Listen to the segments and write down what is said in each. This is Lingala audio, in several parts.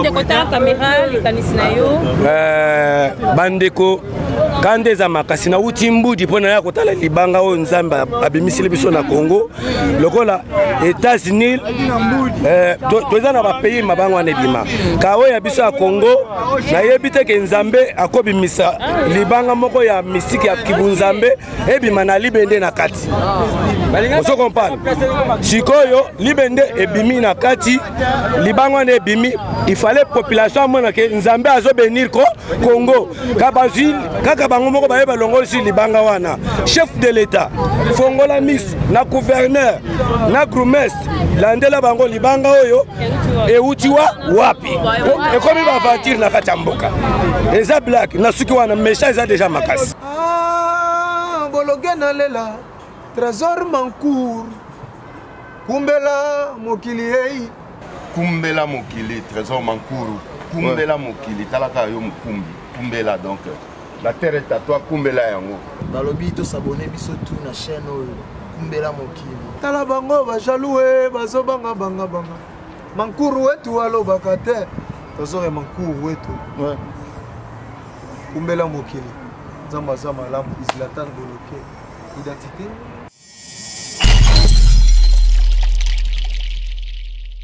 ndeko ta caméra likanisi na yo bandeko kande za makasi na uti mbudi pona ya kotala libanga o nzamba abimisili biso na Congo lokola États-Unis toza na ba pays mabango na bima kawo ya biso ya Congo na yebite ke nzambe akobimisa libanga moko ya misiki ya kibunzambe ebima na libende na kati oso comprendre sikoyo libende ebimi na kati libanga na ebimi il fallait population mona ke nzambe azo benir ko Congo kabazil kaka bango moko baye balongol si libanga wana chef de l'état fongola miss na gouverneur na grumest landela bango libanga oyo eutiwa wapi ekomi ba vatir na kati mboka eza black na suki wana message eza déjà makasi bologena lela trésor mancour kumbela mokili ei kumbela mokili trésor mancour kumbela mokili talaka yo mukumbi kumbela donc la terre est à toi kumbela yango balobi to s'abonner biso tout na chaîne oyo kumbela mokili tala bango ba jaloux bazo banga mankuru wetu alobaka te tozore mankuru wetu kumbela mokili nzamba za malamu Zlatan Boloke identité.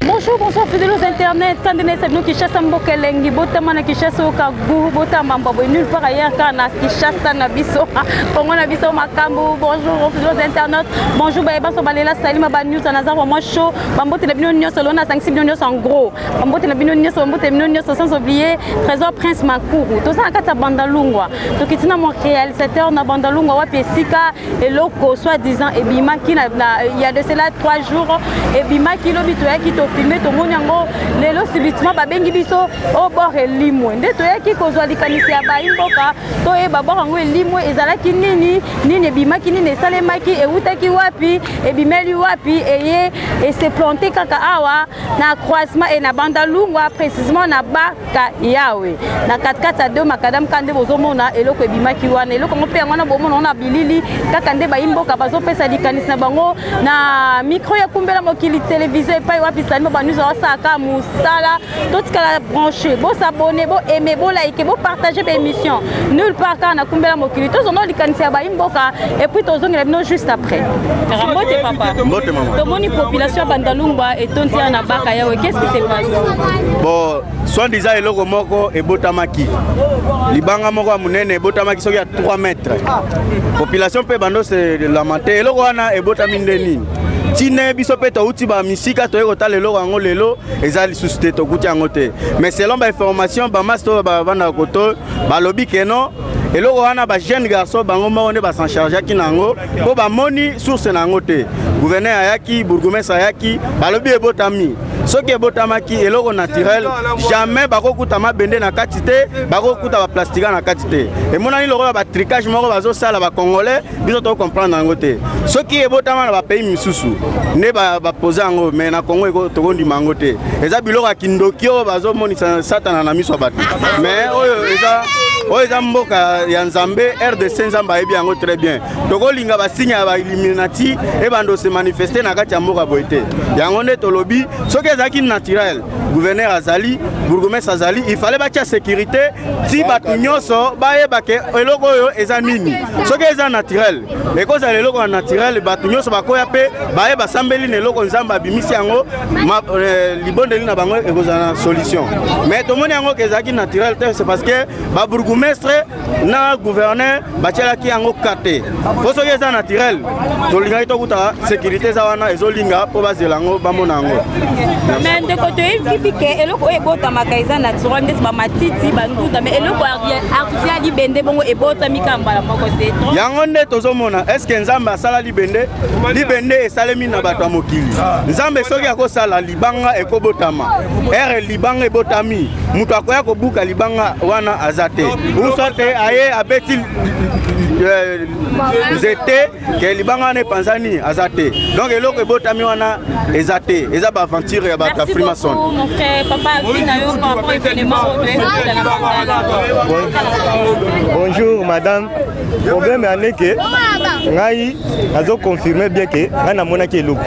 Bonjour, bonsoir fidèles aux internet. Quand nous qui chassons Mbokelengi, Botama na Kishasa Okagu, Botama Mbabo, nulle part ailleurs qu'en Kishasa Nabiso, Congo Nabiso Makambo. Bonjour fidèles aux internet. Bonjour, Baïba Sobalela Salima Banyou, Tanazar, moi chaud, Bambote la Bino Solona, 5-6 millions en gros. Bambote la Bino Bambote Bino sans oublier Trésor Prince Makourou. Tout ça en Kata Bandalungwa. Donc ici na mon réalisateur na Bandalungwa, Wapesika et Loko, soi-disant, et Bima qui il y a de cela 3 jours, et Bima qui l'obitué qui t'a filmé tout le monde yango lelo subitement babengi biso au bord elimwe nde toyaki kozwa likanisi ya baimboka to e babor yango elimwe ezalaki nini ebimaki nini esalemaki eutaki wapi ebimeli wapi eye se planté kaka awa na croisement et na Bandalungwa précisément na baka yawe na 4x4 à 2 makadam kande bozomona eloko ebimaki wana eloko ngo pe yango na bomona na bilili kaka nde baimboka bazopesa likanisi na bango na micro ya kumbela mokili télévisé pa wapi sali nous avons ça à Moussala, tout ce qu'elle a branché, bon s'abonner, bon aimer, bon liker, bon partager l'émission. Nulle part quand on a combien la mokili, tous on a les canisiers à Baimboka et puis tous on est juste après. Rambote papa. Rambote maman. Comment une population Bandalungwa et ton tia na bakaya, qu'est-ce qui se passe? Bon, soit disant le logo moko et botamaki. Libanga moko a munene botamaki so ya 3 mètres. Population pe bando c'est lamenté. Le logo wana et botamindeni. Tine biso pe to uti ba misika to yeko tala lelo yango lelo ezali susite to kuti yango te mais selon ba information ba master ba bana koto ba lobi keno eloko wana ba jeune garçon bango mone ba s'en charger ki nango po ba moni source nango te gouverneur ayaki bourgmestre ayaki ba lobi ebotami soki ebotamaki eloko naturel jamais bako kuta mabende na kati te bako kuta ba plastique na kati te et monani loko ba tricage moko bazo sala ba congolais biso to comprendre nango te soki ebotama na ba pays misusu ne ba poser yango mais na Congo eko to kondi mango te eza biloko ya kindokio bazo monisa satana na miso batu mais oyo eza mboka ya Nzambe RDC Nzamba ebi yango très bien tokolinga basinya ba Illuminati e bando se manifester na kati ya mboka boite yango nde tolobi soki ezaki naturel gouverneur azali bourgmestre azali il fallait batia sécurité ti batu nyonso bayeba ke eloko oyo eza nini soki eza naturel ekoza eloko ya naturel batu nyonso bakoya pe bayeba sambeli na eloko Nzamba abimisi yango libondeli na bango ekoza na solution mais tomoni yango ke ezaki naturel te c'est parce que ba bourgmestre na gouverneur batielaki yango kate po soki eza naturel tolingaki tokuta sécurité eza wana ezolinga po bazela yango bamona yango mais de côté kipike eloko ebotamaka eza naturel ndesi bamatiti banduta mais eloko artificiel libende bongo ebota mikambala moko c'est yango nde tozomona est-ce que Nzambe asala libende esalemi na bato ya mokili Nzambe soki akosala libanga ekobotama ere libanga ebotami mutu akoya kobuka libanga wana azate usote aye abeti zete ke libanga ne panzani azate donc eloko ebotami wana ezate eza ba aventure ya ba Freemason. Mon frère papa Vinayo pour événement Bonjour madame. Problème est que ngai nazo confirmer bien que ngai namonaki eloko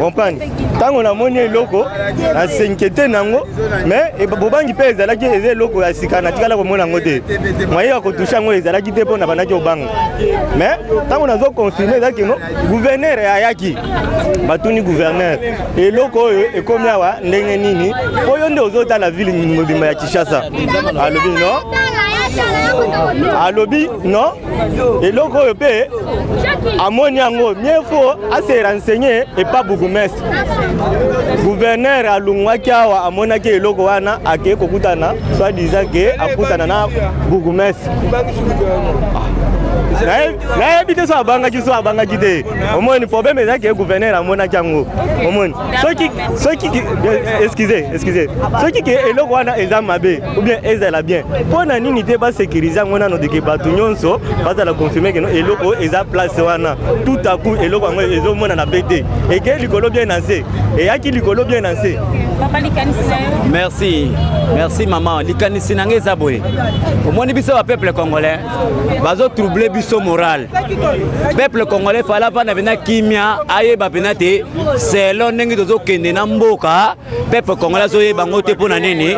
comprendre ntango namoni eloko nasenkete nango mais bobangi mpe ezalaki eza eloko ya sika natikala komona yango te moye ya kotusha yango ezalaki te mpo na bandaki obanga mais ntango nazo confirmer ezalaki no gouverneur ayaki batuni gouverneur eloko oyo ekomi awa ndenge nini oyo nde ozotala ville mobimba ya Kinshasa alobi no alobi non eloko oyo mpe amoni yango mieux faut ase renseigner et pas bourgmestre gouverneur alungwaki awa amonaki eloko wana ake kokutana soit disant ke akutana na bourgmestre nayebi te so abangaki te omoni problème ezaki gouverneur amonaki yango omoni soki excusez soki ke eloko wana eza mabe ou bien ezala bien mpo na nini te basécurize yango nano deke bato nyonso bazala confirme ke eloko eza place wana tout à coup eloko yango ezomonana mpe te eke likolo bien na se eyaki likolo bien na se. Merci maman. Likanisi nange eza boye. Omoni biso ba peuple congolais bazo troubler biso moral. Peuple congolais fala pa na bena kimia ayeba penate selon ndenge tozo kende na mboka peuple congolais zo yeba ngote pona nini.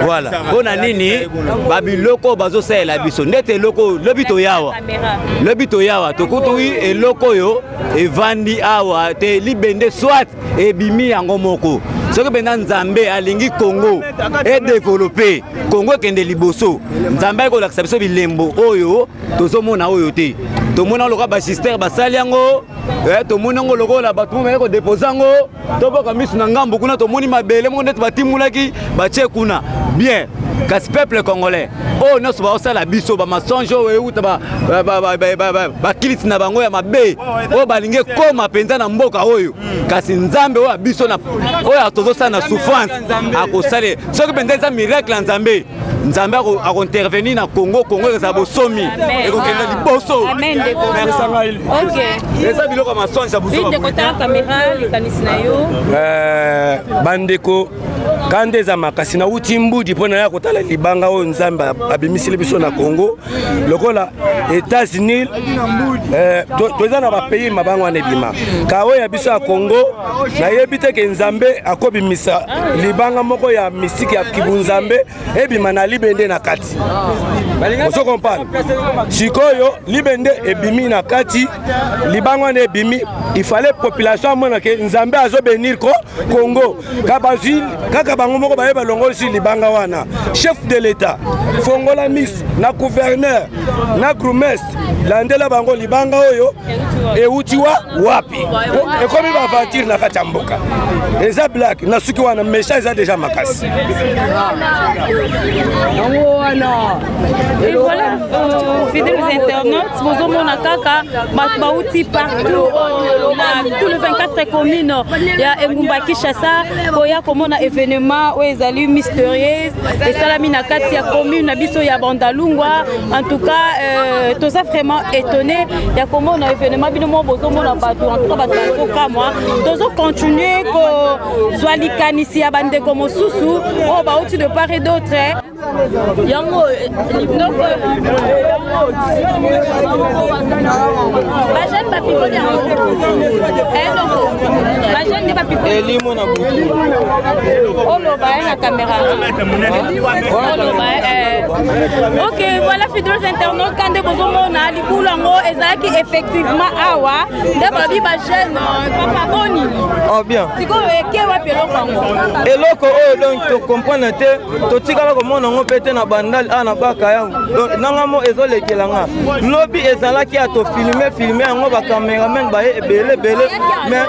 Voilà. Pona nini babiloko bazo sela biso ndete loko lobito yawa tokutu eloko yo evandi awa te libende soit ebimi yango moko. Ce que maintenant Nzambe alingi Congo est développé. Congo kende liboso. Nzambe ko l'acception bilembo oyo tozomona oyo te. Tomona loka ba sister basali yango tomona ngo logo la batu mo ko déposer ngo toboka misu na ngambo kuna tomoni mabele mo net batimulaki batie kuna bien. Kasi peuple congolais oh non so ba osala biso ba masonjo euta ba kiliti na bango ya mabe o balinge koma penza na mboka oyo kasi Nzambe oyo biso na oyo tozosa na souffrance akosale soki penza eza miracle ya Nzambe akontervenir na Congo eza bosomi ekokenda liboso. Amen. OK. Eza biloko masonjo buso. Vite kota caméra likanisi na yo. Bandeko kande eza makasi na uti mbudi mpona ya kotala libanga oyo Nzambe abimisili biso na Congo lokola États-Unis toza na bapays mabango wana ebima ka oyo ya biso ya Congo nayebi te ke Nzambe akobimisa libanga moko ya misiki ya kibunzambe ebima na libende na kati ozo comprendre sikoyo libende ebimi na kati libanga wana ebimi il fallait population mona ke Nzambe azobenir ko Congo kabazil kaka bango moko baye balongo si libanga wana chef de l'état fongola miss na gouverneur na grumest landela bango libanga oyo eutiwa wapi ekomi baventure na kati ya mboka eza black na suki wana mesha eza déjà makasi. Et voilà, fidèles internautes, vous avez kaka bauti partout dans tous les 24 communes. Il y a Engumba Kinshasa, il y a comme un événement où ils allaient mystérieux. Et Salamina Kati, a commune, il y a Bandalungwa. En tout cas, tout ça vraiment étonné. Il y a comme un événement, en tout cas, moi, nous allons continuer que Zwalikan ici à Bande comme Soussou, on va au-dessus de part et d'autre. Yango donc la jeune papi ko dia la jeune ne papi elimo na butu olo ba na caméra olo ba OK voilà fidèles internautes quand de bozomona likulango ezaki effectivement awa de babi ba jeune papa boni oh bien siko eke wa pelo kango eloko oyo donc to comprendre te to tikala ko mona ngo pete na bandal ana baka yango donc nanga mo ezolekela nga lobi ezalaki ya to filmer yango ba cameraman ba ebele mais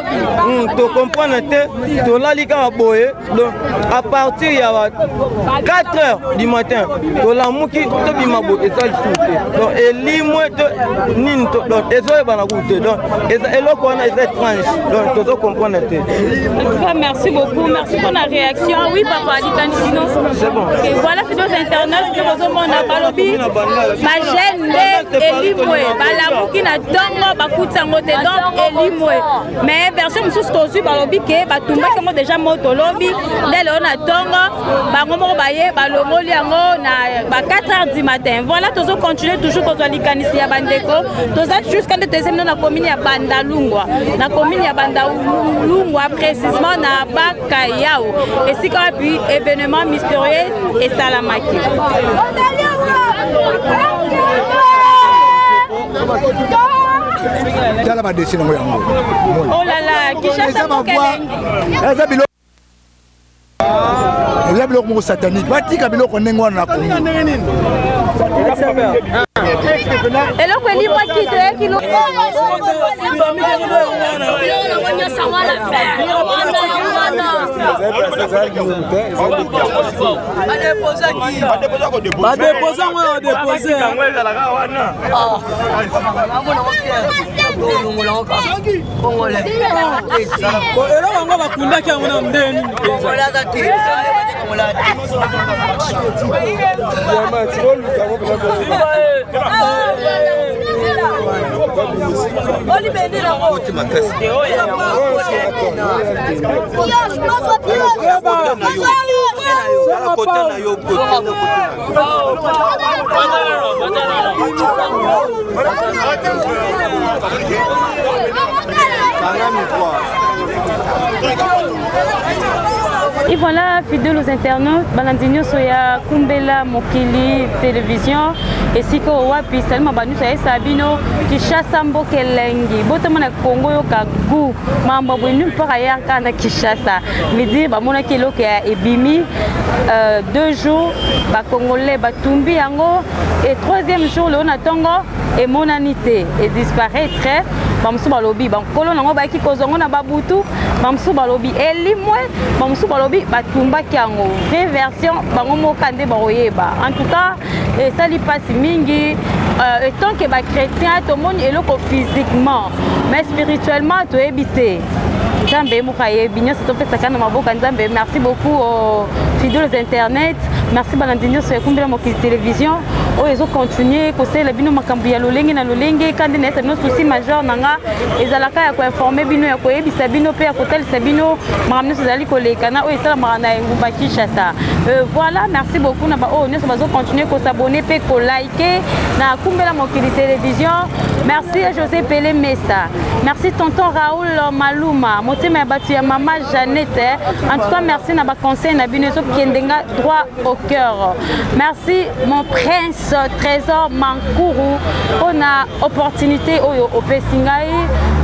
to comprendre te to lalika boye donc à partir ya 4h du matin to la muki to bimabo ezali souté donc elimwe to nin to donc ezoye bana goûter donc eloko wana est étrange donc to comprendre te. Merci beaucoup, merci pour la réaction. Oui papa dit sinon c'est bon. Et voilà c'est nos internautes que nous avons na balobi ba jeune elimwe balamuki na tongo bakuta ngote donc elimwe mais version mususu tozu balobi ke batumba ke mo déjà moto lobi ndele na tongo bango moko baye balongoli yango na 4h du matin. Voilà, toujours continuer toujours qu'on soit likanisi ya bandeko. Toza jusqu'à de deuxième na commune ya Bandalungwa. Na commune ya Bandalungwa précisément na Bakayao. Et si quand puis événement mystérieux et Salamaki. Oh là là, Kishasa Mokelengi. Il y a biloko moko satanique. Batika biloko ndenge wana na Congo. Eloko elimo kite kilo. Et voilà, fidèles aux internautes, Balandinho Soya, Kumbela, Mokili, télévision, et si ko wapi, Salma Banu Soya Sabino, Kishasa Mbokelengi, Botamana Congo Yoka Gou, Mamba Bonu Paraya Kana Kishasa, Midi, Bamona Kilo qui a ebimi, 2 jours, Congolais, Batumbi Yango, et 3e jour, Léona Tongo, et Monanité, et disparaître. Bamsu balobi bankolo nango baki kozongo na babutu bamsu balobi elimwe bamsu balobi batumba kiango version bango mokande baoyeba en tout cas ça li passe mingi tant que ba chrétien to moni eloko physiquement mais spirituellement to ebité Nzambe mukaye binyo to pesa kana maboka Nzambe. Merci beaucoup aux fidèles internet, merci Balandinho sur Kumbela Mokili télévision. Oh ils ont continué côté la bino makambu ya lolenge na lolenge kandi na c'est notre souci majeur nanga ezalaka ya ko informer bino ya ko yebisa bino pe ya kotel sabino makamno ezali kolekana o esala marana ngumba Kinshasa. Voilà, merci beaucoup na ba oh nous va continuer ko s'abonner pe ko liker na Kumbela Mokili télévision. Merci à José Pelé Messa. Merci tonton Raoul Maluma. Motema batu ya maman Jeannette. En tout cas merci na ba conseil na bino so kendenga droit au cœur. Merci mon prince Trésor Mankuru on a opportunité au Pesingai.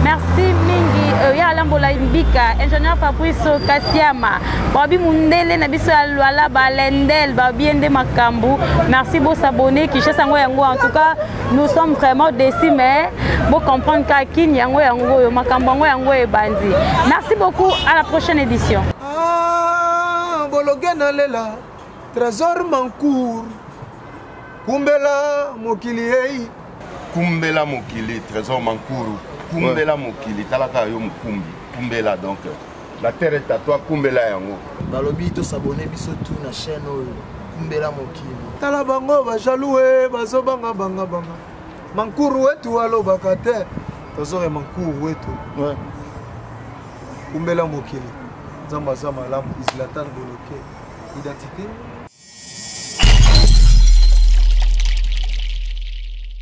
Merci mingi ya lambola imbika ingénieur Fabrice Kasiama. Babi mundele na biso ya lwala balendel babiende makambu. Merci beau s'abonner qui cherche yango en tout cas nous sommes vraiment déçus mais bon comprendre qu'akin yango yango makambo yango e bandi. Merci beaucoup, à la prochaine édition. Ah bologena lela Trésor Mankour Kumbela Mokili ei Kumbela Mokili Trésor Mankuru Kumbela Mokili talaka yo mukumbi Kumbela donc la terre est à toi Kumbela yango balobi to s'abonner biso tout na chaîne Kumbela Mokili tala bango ba jaloué bazo banga Mankuru wetu alobaka te tozore Mankuru wetu Kumbela Mokili Zamba Zama Lam Islatan Boloke identité